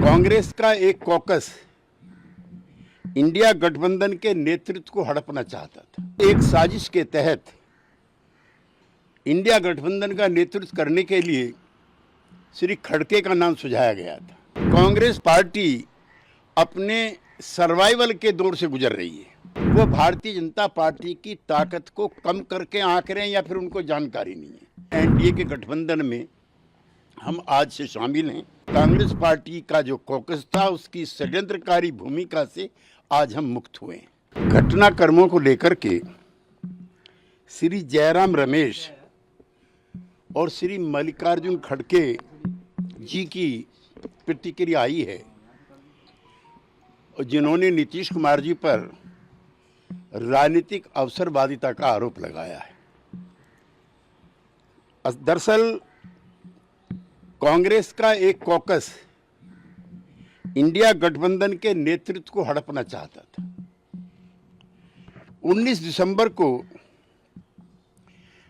कांग्रेस का एक caucus India गठबंधन के नेतृत्व को हड़पना चाहता था। एक साजिश के तहत इंडिया गठबंधन का नेतृत्व करने के लिए श्री खड़गे का नाम सुझाया गया था। कांग्रेस पार्टी अपने सर्वाइवल के दौर से गुजर रही है। वो भारतीय जनता पार्टी की ताकत को कम करके आंक रहे हैं या फिर उनको जानकारी नहीं है। एनडीए के गठबंधन में हम आज से शामिल हैं। कांग्रेस पार्टी का जो कॉकस था उसकी षड्यंत्रकारी भूमिका से आज हम मुक्त हुए हैं। घटनाक्रमों को लेकर के श्री जयराम रमेश और श्री मल्लिकार्जुन खड़गे जी की प्रतिक्रिया आई है, जिन्होंने नीतीश कुमार जी पर राजनीतिक अवसरवादिता का आरोप लगाया है। दरअसल कांग्रेस का एक कॉकस इंडिया गठबंधन के नेतृत्व को हड़पना चाहता था। 19 दिसंबर को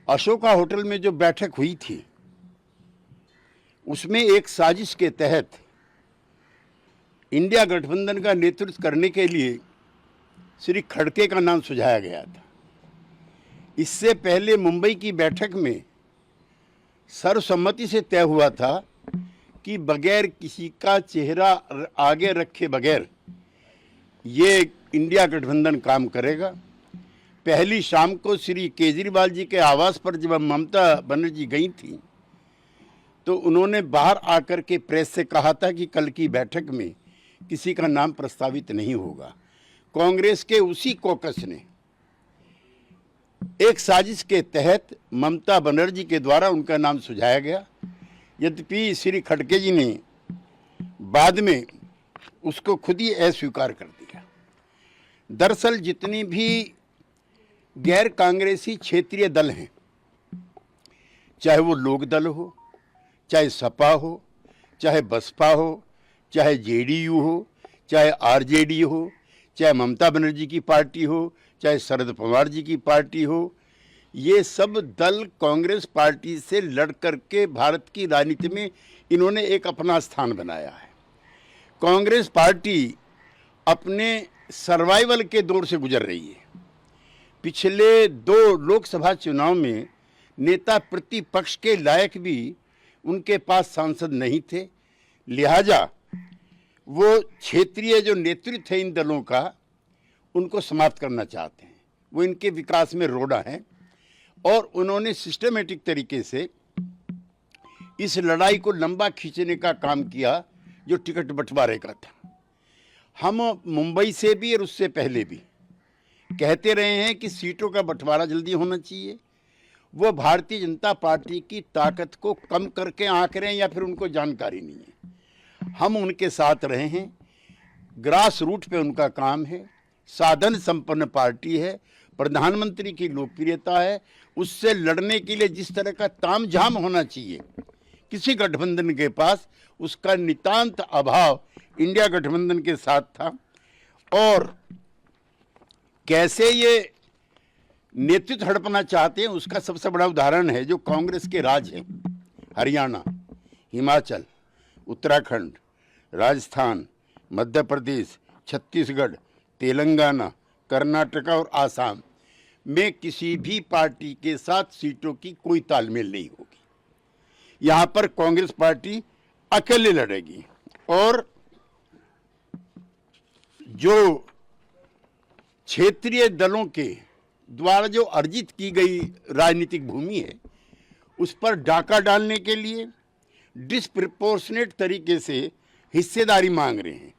अशोका होटल में जो बैठक हुई थी उसमें एक साजिश के तहत इंडिया गठबंधन का नेतृत्व करने के लिए श्री खड़गे का नाम सुझाया गया था। इससे पहले मुंबई की बैठक में सर्वसम्मति से तय हुआ था कि बगैर किसी का चेहरा आगे रखे बगैर ये इंडिया गठबंधन काम करेगा। पहली शाम को श्री केजरीवाल जी के आवास पर जब ममता बनर्जी गई थी तो उन्होंने बाहर आकर के प्रेस से कहा था कि कल की बैठक में किसी का नाम प्रस्तावित नहीं होगा। कांग्रेस के उसी कॉकस ने एक साजिश के तहत ममता बनर्जी के द्वारा उनका नाम सुझाया गया। यद्यपि श्री खड़गे जी ने बाद में उसको खुद ही अस्वीकार कर दिया। दरअसल जितनी भी गैर कांग्रेसी क्षेत्रीय दल हैं, चाहे वो लोक दल हो, चाहे सपा हो, चाहे बसपा हो, चाहे जेडीयू हो, चाहे आरजेडी हो, चाहे ममता बनर्जी की पार्टी हो, चाहे शरद पवार जी की पार्टी हो, ये सब दल कांग्रेस पार्टी से लड़ करके भारत की राजनीति में इन्होंने एक अपना स्थान बनाया है। कांग्रेस पार्टी अपने सर्वाइवल के दौर से गुजर रही है। पिछले 2 लोकसभा चुनाव में नेता प्रतिपक्ष के लायक भी उनके पास सांसद नहीं थे, लिहाजा वो क्षेत्रीय जो नेतृत्व है इन दलों का उनको समाप्त करना चाहते हैं। वो इनके विकास में रोड़ा है और उन्होंने सिस्टमेटिक तरीके से इस लड़ाई को लंबा खींचने का काम किया जो टिकट बंटवारे का था। हम मुंबई से भी और उससे पहले भी कहते रहे हैं कि सीटों का बंटवारा जल्दी होना चाहिए। वो भारतीय जनता पार्टी की ताकत को कम करके आंक रहे हैं या फिर उनको जानकारी नहीं है। हम उनके साथ रहे हैं। ग्रास रूट पे उनका काम है। साधन संपन्न पार्टी है। प्रधानमंत्री की लोकप्रियता है। उससे लड़ने के लिए जिस तरह का तामझाम होना चाहिए किसी गठबंधन के पास, उसका नितांत अभाव इंडिया गठबंधन के साथ था। और कैसे ये नेतृत्व हड़पना चाहते हैं उसका सबसे बड़ा उदाहरण है जो कांग्रेस के राज हैं। हरियाणा, हिमाचल, उत्तराखंड, राजस्थान, मध्य प्रदेश, छत्तीसगढ़, तेलंगाना, कर्नाटका और आसाम में किसी भी पार्टी के साथ सीटों की कोई तालमेल नहीं होगी। यहां पर कांग्रेस पार्टी अकेले लड़ेगी और जो क्षेत्रीय दलों के द्वारा जो अर्जित की गई राजनीतिक भूमि है उस पर डाका डालने के लिए डिस्प्रपोर्शनेट तरीके से हिस्सेदारी मांग रहे हैं।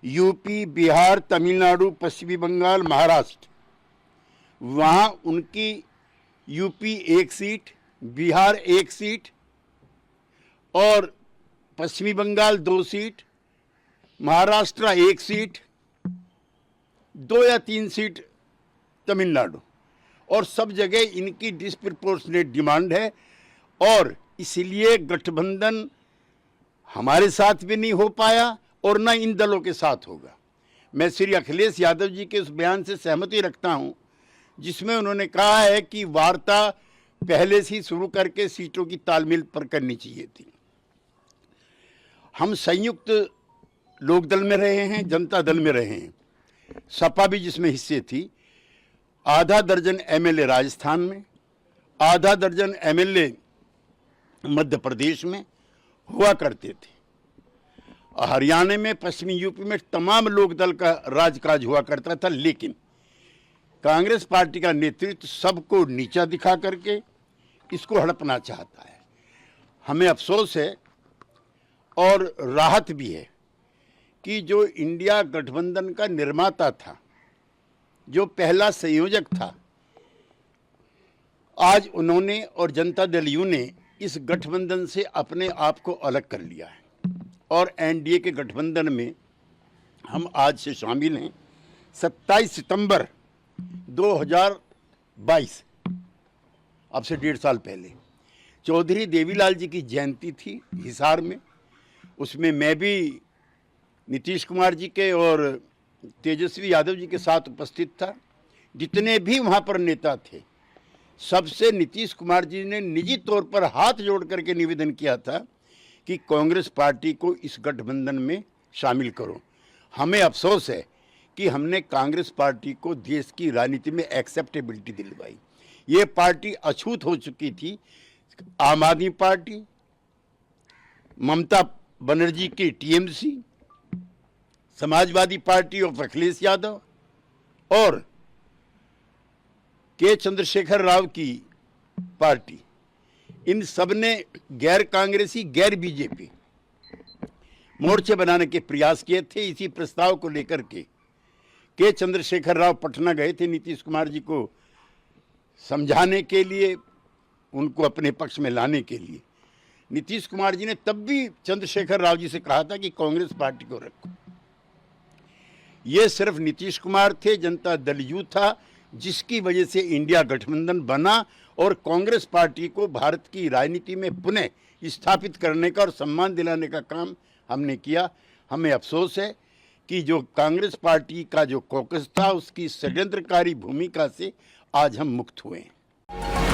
यूपी, बिहार, तमिलनाडु, पश्चिमी बंगाल, महाराष्ट्र, वहाँ उनकी यूपी 1 सीट, बिहार 1 सीट और पश्चिमी बंगाल 2 सीट, महाराष्ट्र 1 सीट, 2 या 3 सीट तमिलनाडु, और सब जगह इनकी डिस्प्रपोर्शनेट डिमांड है। और इसलिए गठबंधन हमारे साथ भी नहीं हो पाया और न इन दलों के साथ होगा। मैं श्री अखिलेश यादव जी के उस बयान से सहमति रखता हूं जिसमें उन्होंने कहा है कि वार्ता पहले से ही शुरू करके सीटों की तालमेल पर करनी चाहिए थी। हम संयुक्त लोकदल में रहे हैं, जनता दल में रहे हैं, सपा भी जिसमें हिस्से थी। आधा दर्जन एमएलए राजस्थान में, आधा दर्जन एमएलए मध्य प्रदेश में हुआ करते थे। हरियाणा में, पश्चिमी यूपी में तमाम लोकदल का राजकाज हुआ करता था। लेकिन कांग्रेस पार्टी का नेतृत्व सबको नीचा दिखा करके इसको हड़पना चाहता है। हमें अफसोस है और राहत भी है कि जो इंडिया गठबंधन का निर्माता था, जो पहला संयोजक था, आज उन्होंने और जनता दल यू ने इस गठबंधन से अपने आप को अलग कर लिया है और एनडीए के गठबंधन में हम आज से शामिल हैं। 27 सितंबर 2022, अब से 1.5 साल पहले, चौधरी देवीलाल जी की जयंती थी हिसार में। उसमें मैं भी नीतीश कुमार जी के और तेजस्वी यादव जी के साथ उपस्थित था। जितने भी वहाँ पर नेता थे, सबसे नीतीश कुमार जी ने निजी तौर पर हाथ जोड़ करके निवेदन किया था कि कांग्रेस पार्टी को इस गठबंधन में शामिल करो। हमें अफसोस है कि हमने कांग्रेस पार्टी को देश की राजनीति में एक्सेप्टेबिलिटी दिलवाई। ये पार्टी अछूत हो चुकी थी। आम आदमी पार्टी, ममता बनर्जी की TMC, Samajwadi party of Akhilesh Yadav और के चंद्रशेखर राव की पार्टी, इन सब ने गैर कांग्रेसी, गैर बीजेपी मोर्चे बनाने के प्रयास किए थे। इसी प्रस्ताव को लेकर के चंद्रशेखर राव पटना गए थे नीतीश कुमार जी को समझाने के लिए, उनको अपने पक्ष में लाने के लिए। नीतीश कुमार जी ने तब भी चंद्रशेखर राव जी से कहा था कि कांग्रेस पार्टी को रखो। ये सिर्फ नीतीश कुमार थे, जनता दल यू था, जिसकी वजह से इंडिया गठबंधन बना और कांग्रेस पार्टी को भारत की राजनीति में पुनः स्थापित करने का और सम्मान दिलाने का काम हमने किया। हमें अफसोस है कि जो कांग्रेस पार्टी का जो कॉकस था, उसकी षड्यंत्रकारी भूमिका से आज हम मुक्त हुए हैं।